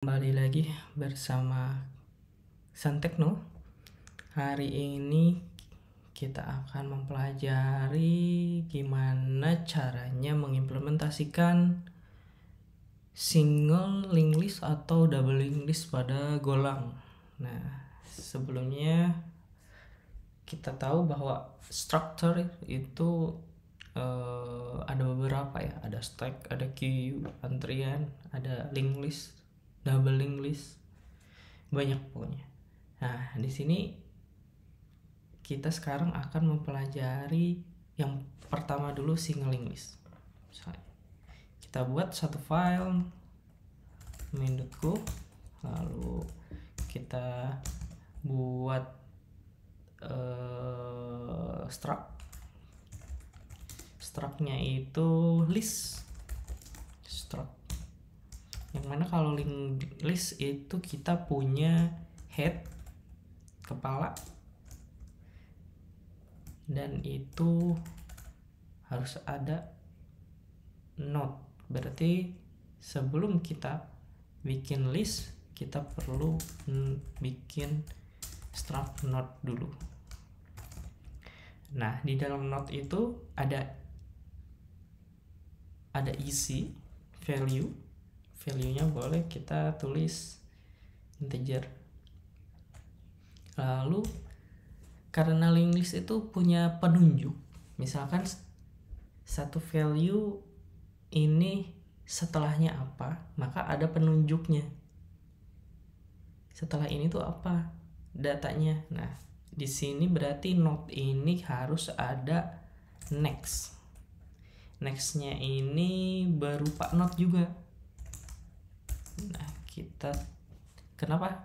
Kembali lagi bersama Santekno. Hari ini kita akan mempelajari gimana caranya mengimplementasikan single linked list atau double linked list pada Golang. Nah, sebelumnya kita tahu bahwa structure itu ada beberapa ya, ada stack, ada queue, antrian, ada linked list, double linked list, banyak pokoknya. Nah, di sini kita sekarang akan mempelajari yang pertama dulu single linked list. Misalnya, kita buat satu file main.go, lalu kita buat struct-nya itu list struct, yang mana kalau linked list itu kita punya head, kepala, dan itu harus ada node. Berarti sebelum kita bikin list, kita perlu bikin struct node dulu. Nah, di dalam node itu ada isi value-nya boleh kita tulis integer. Lalu karena linked list itu punya penunjuk, misalkan satu value ini setelahnya apa, maka ada penunjuknya. Setelah ini tuh apa datanya. Nah, di sini berarti node ini harus ada next. Next-nya ini berupa node juga. Nah, kenapa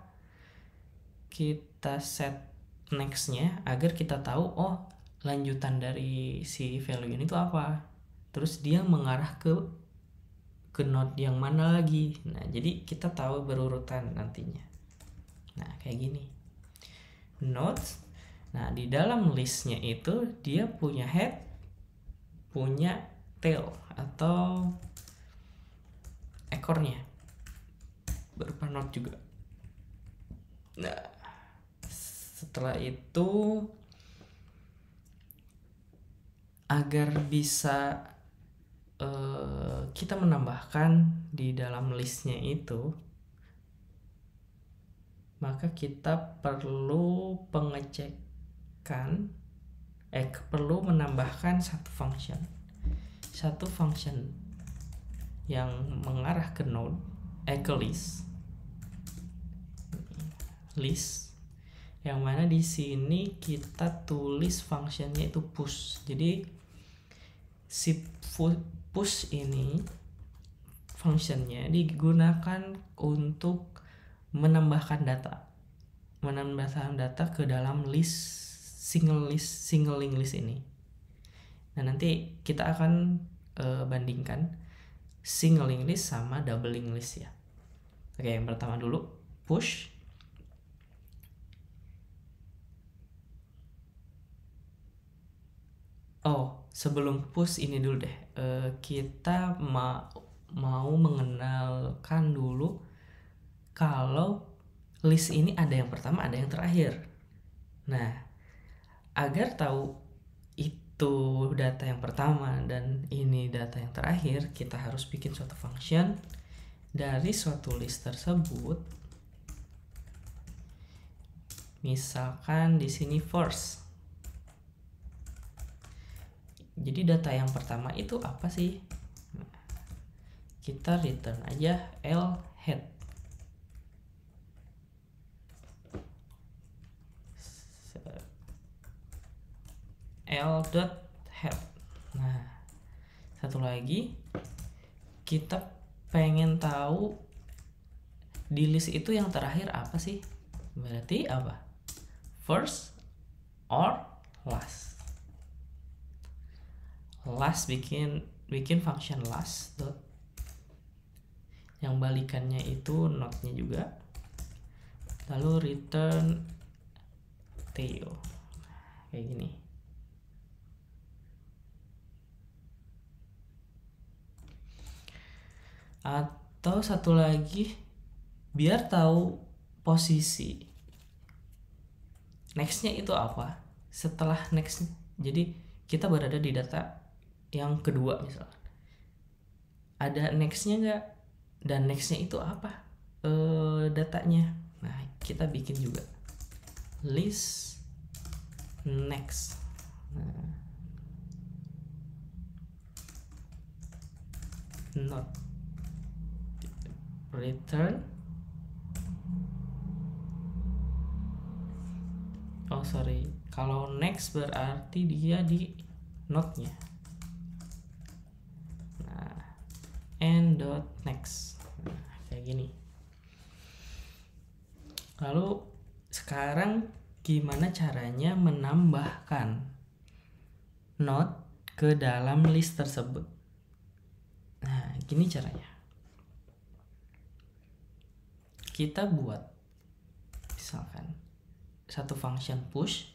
kita set next-nya? Agar kita tahu, oh, lanjutan dari si value ini tuh apa, terus dia mengarah ke node yang mana lagi. Nah, jadi kita tahu berurutan nantinya. Nah, kayak gini nodes. Nah, di dalam listnya itu dia punya head, punya tail atau ekornya berupa node juga. Nah, setelah itu agar bisa kita menambahkan di dalam listnya itu, maka kita perlu perlu menambahkan satu function yang mengarah ke node, ke list, yang mana di sini kita tulis functionnya itu push. Jadi si push ini functionnya digunakan untuk menambahkan data ke dalam single linked list ini. Nah, nanti kita akan bandingkan single linked list sama double linked list ya. Oke, yang pertama dulu push. Oh, sebelum push ini dulu deh, kita mau mengenalkan dulu kalau list ini ada yang pertama, ada yang terakhir. Nah, agar tahu itu data yang pertama dan ini data yang terakhir, kita harus bikin suatu function dari suatu list tersebut. Misalkan di sini first. Jadi data yang pertama itu apa sih? Nah, kita return aja L head. L.head. Nah, satu lagi, kita pengen tahu di list itu yang terakhir apa sih? Berarti apa? First or last. Last, bikin function last dot, yang balikannya itu node-nya juga, lalu return tail kayak gini. Atau satu lagi, biar tahu posisi nextnya itu apa. Setelah next, jadi kita berada di data yang kedua misalkan, ada nextnya nggak, dan nextnya itu apa datanya. Nah, kita bikin juga list next. Nah, not return, oh sorry, kalau next berarti dia di node-nya. Nah, and dot next. Nah, kayak gini. Lalu sekarang gimana caranya menambahkan node ke dalam list tersebut? Nah, gini caranya. Kita buat misalkan satu function push,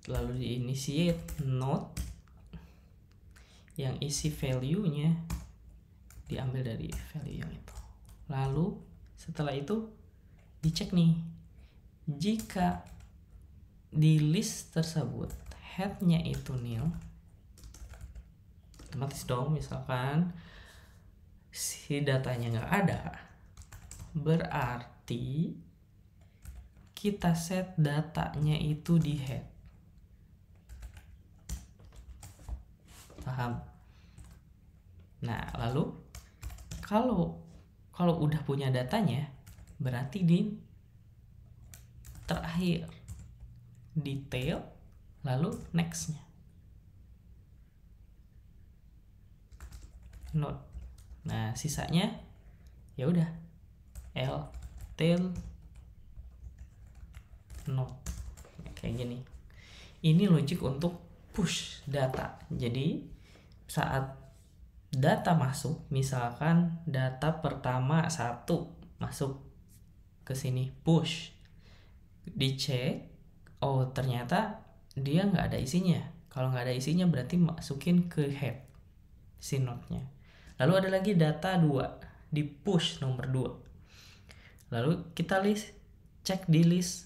lalu di-initiate node yang isi value-nya diambil dari value yang itu. Lalu setelah itu dicek nih, jika di list tersebut head-nya itu nil, otomatis dong misalkan si datanya nggak ada, berarti kita set datanya itu di head. Paham? Nah, lalu kalau udah punya datanya, berarti di terakhir detail, lalu nextnya node. Nah, sisanya ya udah L tail node kayak gini. Ini logic untuk push data. Jadi saat data masuk, misalkan data pertama 1 masuk ke sini, push, dicek, oh ternyata dia nggak ada isinya. Kalau nggak ada isinya berarti masukin ke head si node-nya. Lalu ada lagi data 2 di push nomor 2. Lalu kita cek di list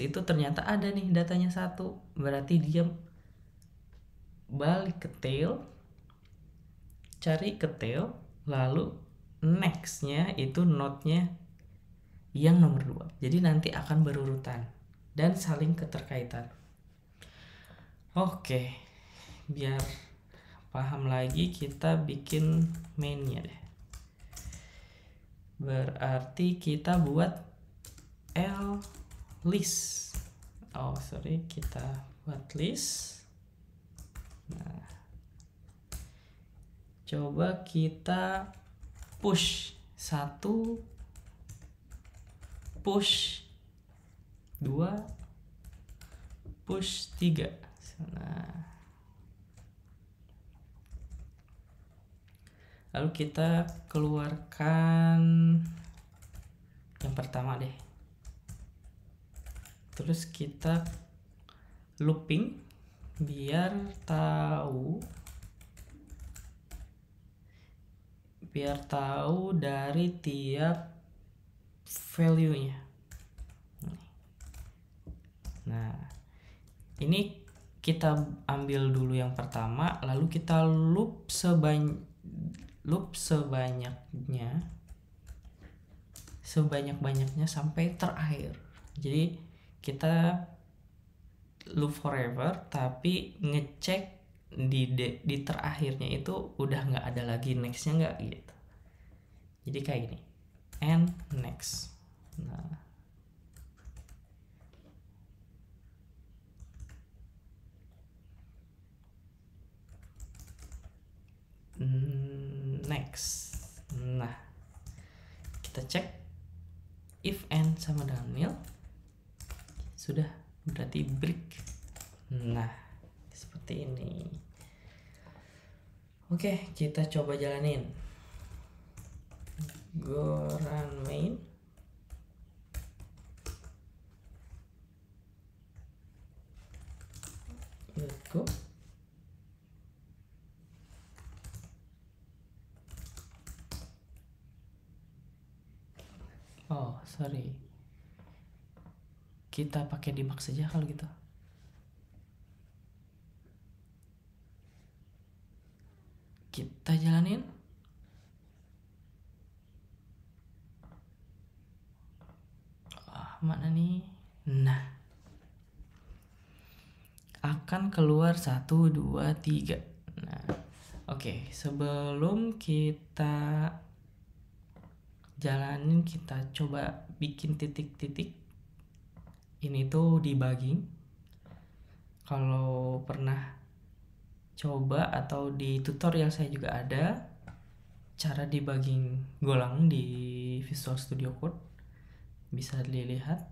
itu ternyata ada nih datanya 1, berarti dia balik ke tail, cari ke tail, lalu nextnya itu node-nya yang nomor 2. Jadi nanti akan berurutan dan saling keterkaitan. Oke, biar paham lagi kita bikin main-nya deh. Berarti kita buat L list. Oh sorry, kita buat list. Nah, coba kita push 1, push 2, push 3. Nah, lalu kita keluarkan yang pertama deh, terus kita looping biar tahu dari tiap value-nya. Nah, ini kita ambil dulu yang pertama, lalu kita loop sebanyak-banyaknya sampai terakhir. Jadi kita loop forever, tapi ngecek di terakhirnya itu udah nggak ada lagi nextnya nggak gitu. Jadi kayak gini, and next. Nah, next. Nah, kita cek if n sama dengan nil, sudah, berarti break. Nah, seperti ini. Oke, kita coba jalanin. Go run main. Let's go. Oh, sorry. Kita pakai debug saja kalau gitu. Kita jalanin. Mana nih? Nah, akan keluar 1, 2, 3. Nah, oke. Sebelum kita jalanin, kita coba bikin titik-titik. Ini tuh debugging. Kalau pernah coba atau di tutorial saya juga ada cara debugging Golang di Visual Studio Code, bisa dilihat.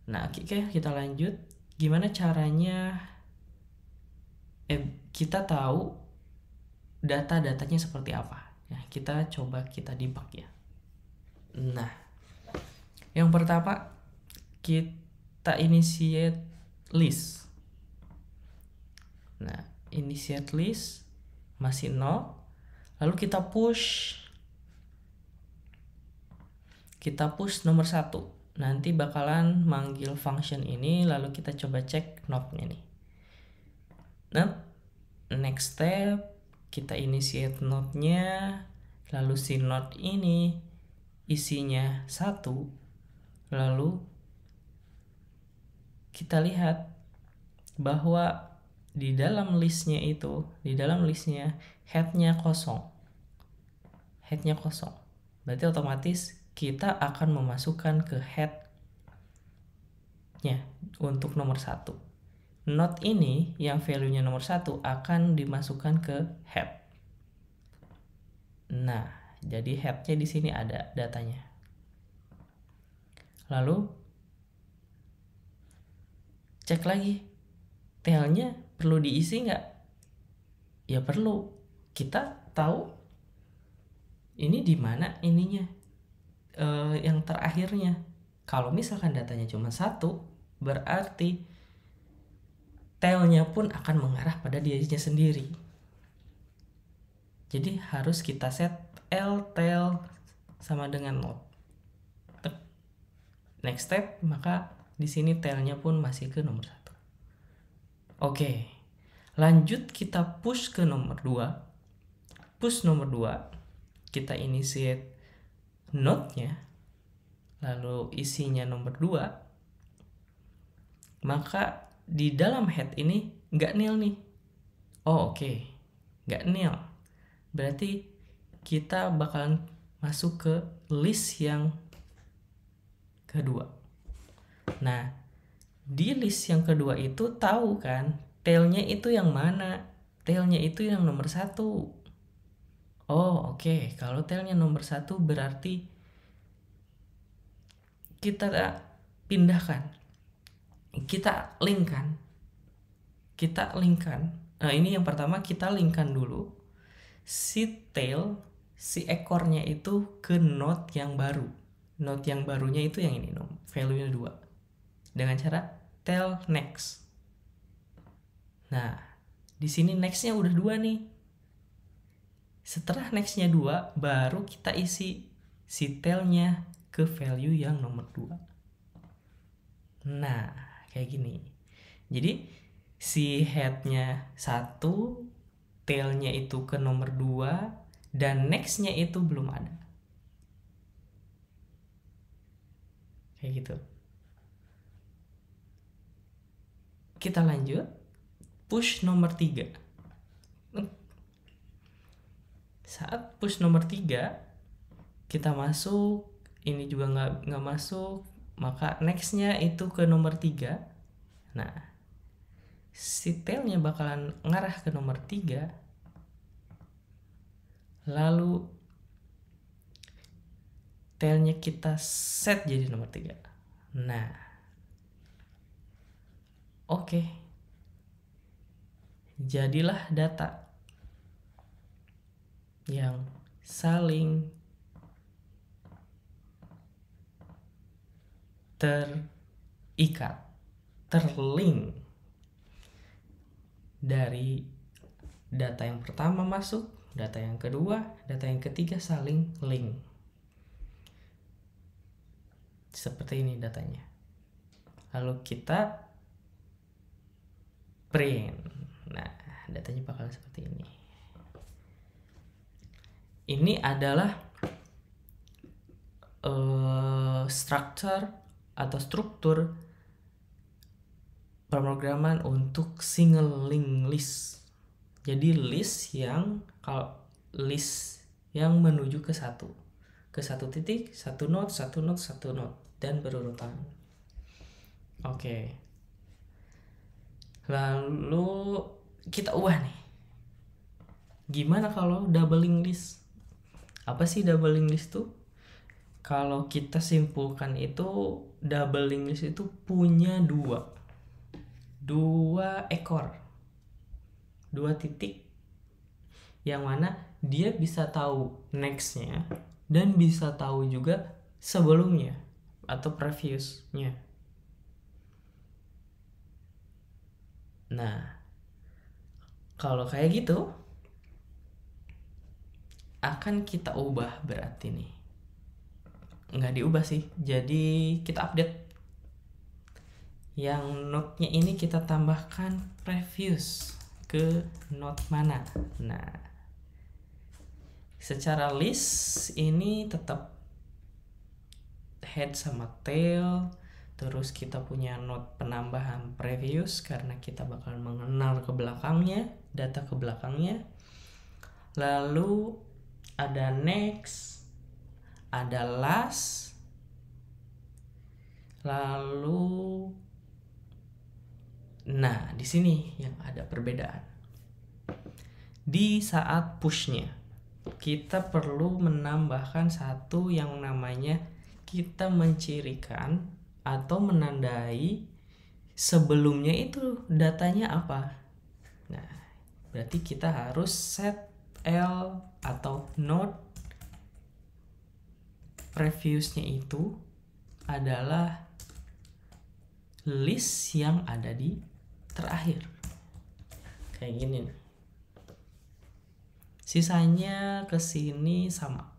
Nah, oke, kita lanjut. Gimana caranya kita tahu data-datanya seperti apa? Nah, kita coba kita debug ya. Nah, yang pertama kita initiate list. Nah, initiate list masih 0. Lalu kita push nomor 1. Nanti bakalan manggil function ini, lalu kita coba cek node-nya nih. Nah, next step kita initiate node-nya, lalu si node ini isinya 1. Lalu kita lihat bahwa di dalam listnya headnya kosong. Berarti otomatis kita akan memasukkan ke headnya untuk nomor 1. Node ini yang value-nya nomor 1 akan dimasukkan ke head. Nah, jadi headnya di sini ada datanya. Lalu cek lagi, tail-nya perlu diisi nggak? Ya perlu. Kita tahu ini di mana ininya, yang terakhirnya. Kalau misalkan datanya cuma 1, berarti tail-nya pun akan mengarah pada dirinya sendiri. Jadi harus kita set tail sama dengan node. Next step, maka di sini tail-nya pun masih ke nomor 1. Oke. Lanjut kita push ke nomor 2. Push nomor 2, kita initiate node-nya, lalu isinya nomor 2. Maka di dalam head ini nggak nil nih. Oh, oke. Nggak nil. Berarti kita bakalan masuk ke list yang kedua. Nah, di list yang kedua itu tahu kan tail-nya itu yang mana? Tail-nya itu yang nomor 1. Oh, oke. Kalau tail-nya nomor 1 berarti kita pindahkan. Kita linkkan. Nah, ini yang pertama kita linkkan dulu si tail, si ekornya itu ke node yang baru. Node yang barunya itu yang ini, value-nya 2. Dengan cara tail next. Nah, di sini next-nya udah 2 nih. Setelah next-nya 2, baru kita isi si tail-nya ke value yang nomor 2. Nah, kayak gini. Jadi si head-nya 1, tail-nya itu ke nomor 2, dan next-nya itu belum ada. Kayak gitu. Kita lanjut. Push nomor 3. Saat push nomor 3, kita masuk, ini juga nggak masuk, maka next-nya itu ke nomor 3. Nah, si tail-nya bakalan ngarah ke nomor 3. Lalu tail-nya kita set jadi nomor 3. Nah, oke. Jadilah data yang saling terikat, terlink. Dari data yang pertama masuk, data yang kedua, data yang ketiga saling link. seperti ini datanya. Lalu kita print. Nah, datanya bakal seperti ini. Ini adalah struktur pemrograman untuk single link list. Jadi list yang menuju ke satu titik, satu node, dan berurutan. Oke. Lalu kita ubah nih. Gimana kalau doubling list? Apa sih doubling list tuh? Kalau kita simpulkan itu, doubling list itu punya dua ekor, dua titik, yang mana dia bisa tahu nextnya dan bisa tahu juga sebelumnya atau previousnya. Nah, kalau kayak gitu akan kita ubah berarti nih. Nggak diubah sih, jadi kita update. Yang node-nya ini kita tambahkan previous ke node mana. Nah, secara list ini tetap head sama tail. Terus kita punya node penambahan previous karena kita bakal mengenal ke belakangnya, data ke belakangnya. Lalu ada next, ada last, lalu nah di sini yang ada perbedaan. Di saat pushnya kita perlu menambahkan satu yang namanya kita mencirikan atau menandai sebelumnya itu datanya apa. Nah, berarti kita harus set L atau node previousnya itu adalah list yang ada di terakhir. Kayak gini nih. Sisanya ke sini sama.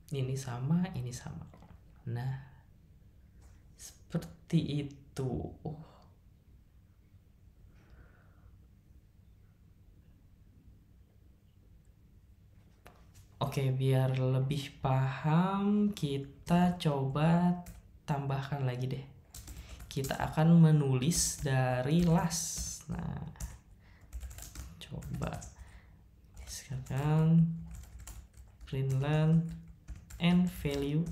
Ini sama, ini sama. Nah, seperti itu. Oke, biar lebih paham, kita coba tambahkan lagi deh. Kita akan menulis dari last. Nah, coba sekarang println n value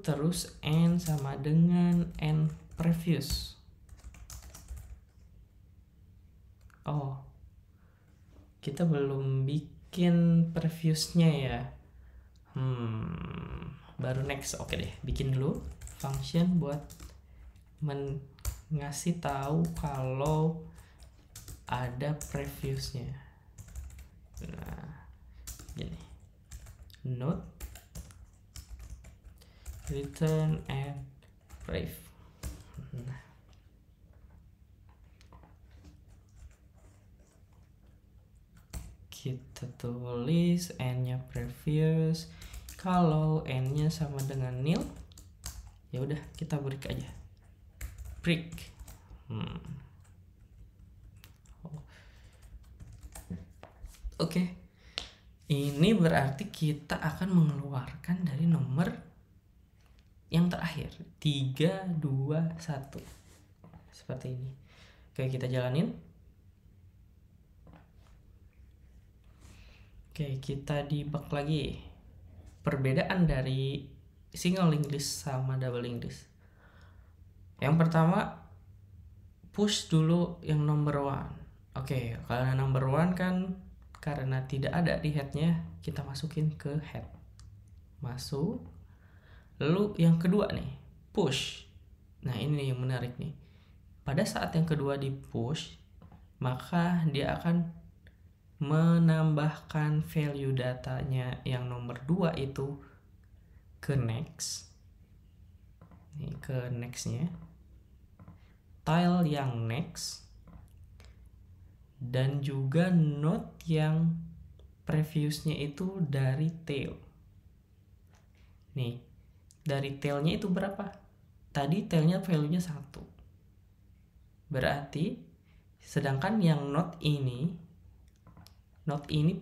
terus n sama dengan n previous. Oh, kita belum bikin previousnya ya. Baru next. Oke deh, bikin dulu function buat ngasih tahu kalau ada previousnya. Nah, gini, node return and prev. Nah, kita tulis n-nya previous. Kalau n-nya sama dengan nil, ya udah kita break aja. Break. Oke. Ini berarti kita akan mengeluarkan dari nomor yang terakhir 3, 2, 1 seperti ini. Oke, kita jalanin. Oke, kita debug lagi. Perbedaan dari single linked list sama double linked list. Yang pertama, push dulu yang number 1. Oke, kalau number 1 kan karena tidak ada di headnya, kita masukin ke head. Masuk. Lalu yang kedua nih, push. Nah, ini yang menarik nih. Pada saat yang kedua di push, maka dia akan menambahkan value datanya yang nomor 2 itu ke next. Nih, ke nextnya. Tile yang next. Dan juga node yang previousnya itu dari tail. Nih, dari tailnya itu berapa? Tadi tailnya value-nya 1. Berarti sedangkan yang node ini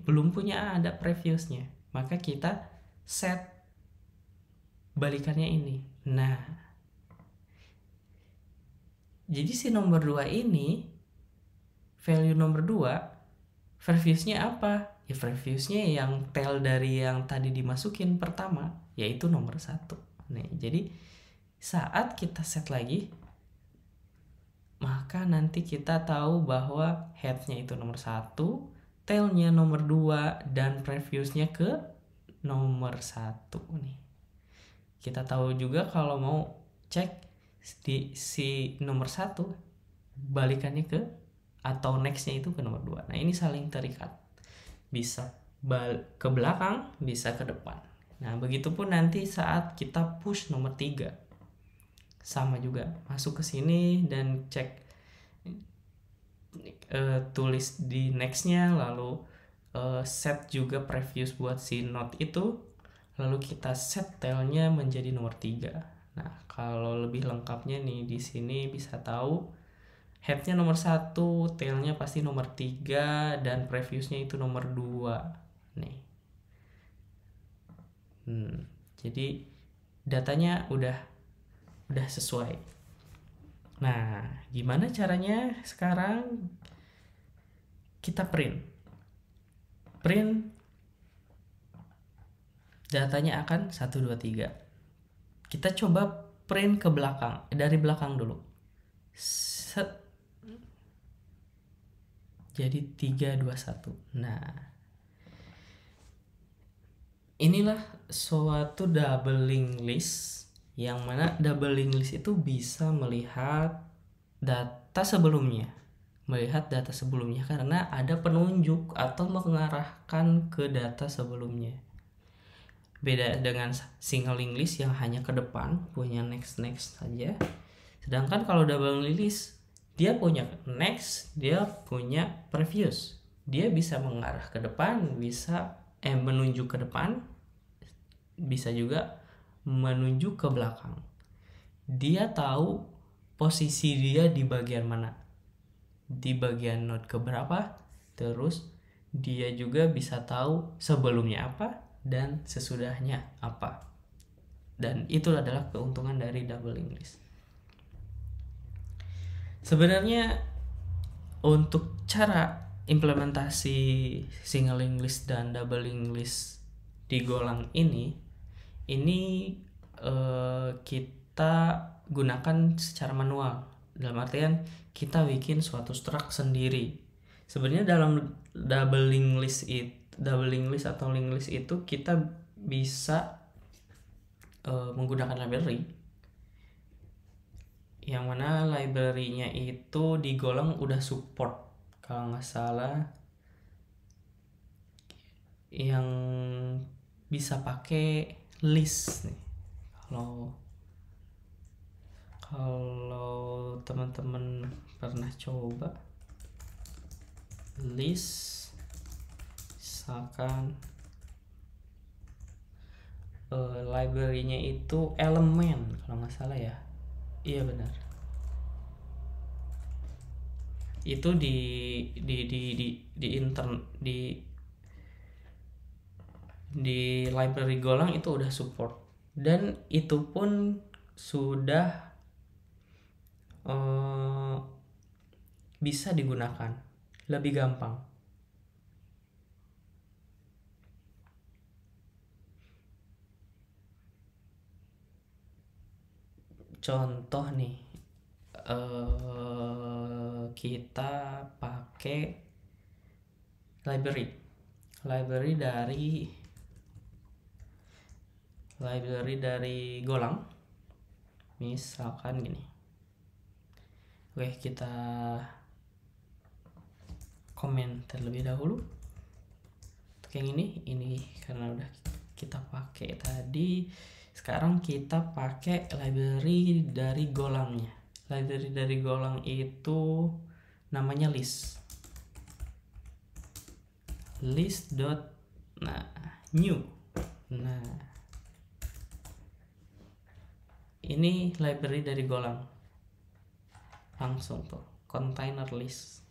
belum punya ada previousnya. Maka kita set balikannya ini. Nah, jadi si nomor 2 ini value nomor 2 previousnya apa? Ya previousnya yang tail dari yang tadi dimasukin pertama, yaitu nomor 1. Nih, jadi saat kita set lagi, maka nanti kita tahu bahwa headnya itu nomor 1, tailnya nomor 2, dan previousnya ke nomor 1 nih. Kita tahu juga kalau mau cek di si nomor 1 balikannya ke atau nextnya itu ke nomor 2. Nah, ini saling terikat. Bisa ke belakang, bisa ke depan. Nah, begitupun nanti saat kita push nomor 3. Sama juga, masuk ke sini dan cek tulis di nextnya, lalu set juga previous buat si node itu, lalu kita set tailnya menjadi nomor 3. Nah, kalau lebih lengkapnya nih di sini bisa tahu headnya nomor 1, tailnya pasti nomor 3, dan previousnya itu nomor 2 nih. Jadi datanya udah sesuai. Nah, gimana caranya sekarang kita print datanya akan 1, 2, 3. Kita coba print ke belakang, dari belakang dulu. Set. Jadi 3, 2, 1. Nah, inilah suatu doubling list, yang mana doubling list itu bisa melihat data sebelumnya. Karena ada penunjuk atau mengarahkan ke data sebelumnya. Beda dengan single list yang hanya ke depan, punya next saja. Sedangkan kalau doubling list, dia punya next, dia punya previous. Dia bisa mengarah ke depan, bisa menunjuk ke depan, bisa juga menunjuk ke belakang. Dia tahu posisi dia di bagian mana, di bagian node keberapa. Terus dia juga bisa tahu sebelumnya apa dan sesudahnya apa. Dan itu adalah keuntungan dari doubling list. Sebenarnya untuk cara implementasi singling list dan doubling list di Golang ini kita gunakan secara manual. Dalam artian kita bikin suatu struct sendiri. Sebenarnya dalam doubling list atau linked list itu kita bisa menggunakan library, yang mana library-nya itu di Golang udah support, kalau nggak salah, yang bisa pakai list nih. Kalau teman-teman pernah coba list, misalkan library-nya itu elemen, kalau nggak salah ya. Iya benar. Itu di library Golang itu udah support, dan itu pun sudah bisa digunakan lebih gampang. Contoh nih, kita pakai library dari Golang, misalkan gini. Oke, kita komen terlebih dahulu. Untuk yang ini karena udah kita pakai tadi. Sekarang kita pakai library dari Golangnya. Library dari Golang itu namanya list. list dot new. Nah, ini library dari Golang, langsung tuh container list.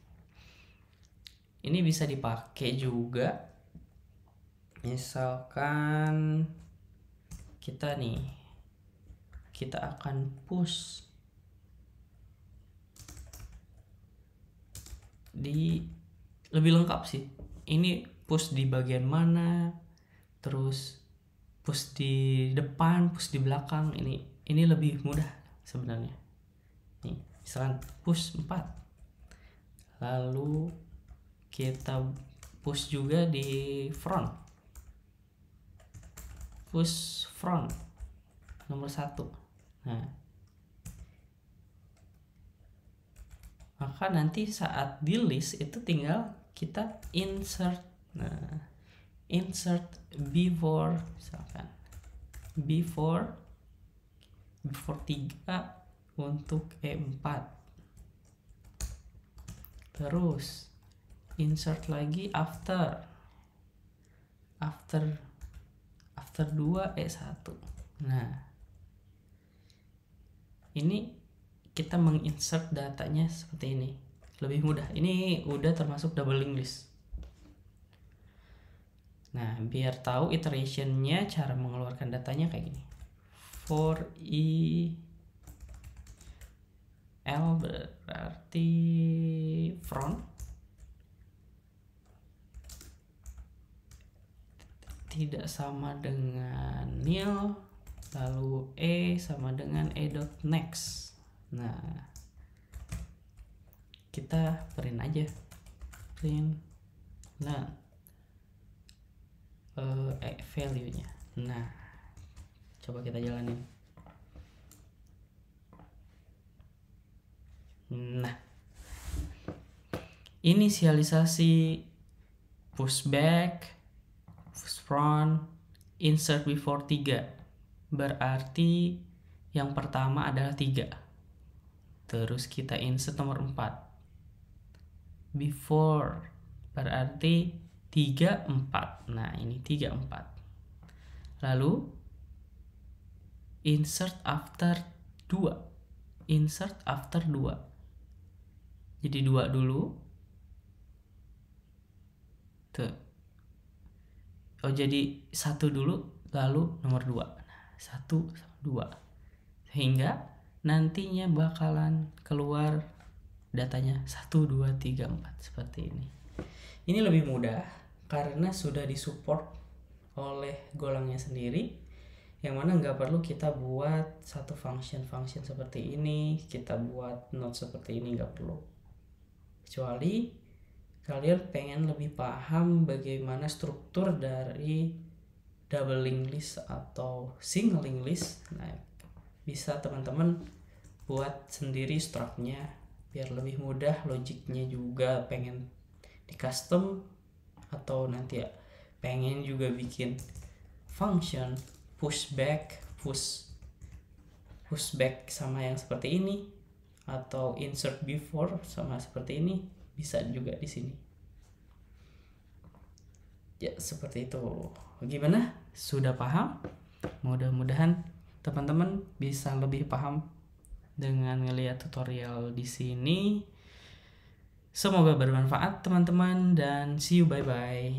Ini bisa dipakai juga misalkan kita akan push di lebih lengkap sih. Ini push di bagian mana, terus push di depan, push di belakang. Ini lebih mudah sebenarnya. Nih, misalkan push 4. Lalu kita push juga di front. Push front nomor 1. Nah, maka nanti saat di list itu tinggal kita insert. Nah, insert before, misalkan before 3 untuk E4. Terus insert lagi after 2 E1. Nah, ini kita menginsert datanya seperti ini, lebih mudah. Ini udah termasuk doubling list. Nah, biar tahu iterationnya, cara mengeluarkan datanya kayak gini. For i L berarti front, tidak sama dengan nil, lalu E sama dengan E.next. Nah, kita print aja, print value-nya. Nah, coba kita jalanin. Nah, inisialisasi pushback, push front, insert before 3. Berarti yang pertama adalah 3. Terus kita insert nomor 4. Before berarti 3, 4. Nah, ini 3, 4. Lalu insert after 2. Insert after 2. Jadi 2 dulu. Tuh. Oh, jadi 1 dulu lalu nomor 2. Nah, 1 sama 2. Sehingga nantinya bakalan keluar datanya 1, 2, 3, 4 seperti ini. Ini lebih mudah karena sudah disupport oleh Golangnya sendiri, yang mana nggak perlu kita buat satu function seperti ini, kita buat node seperti ini, nggak perlu. Kecuali kalian pengen lebih paham bagaimana struktur dari double linked list atau single linked list. Nah, bisa teman-teman buat sendiri struknya biar lebih mudah. Logiknya juga pengen di custom, atau nanti ya pengen juga bikin function pushback sama yang seperti ini, atau insert before sama seperti ini, bisa juga di sini. Ya, seperti itu. Gimana? Sudah paham? Mudah-mudahan teman-teman bisa lebih paham dengan ngelihat tutorial di sini. Semoga bermanfaat teman-teman, dan see you, bye-bye.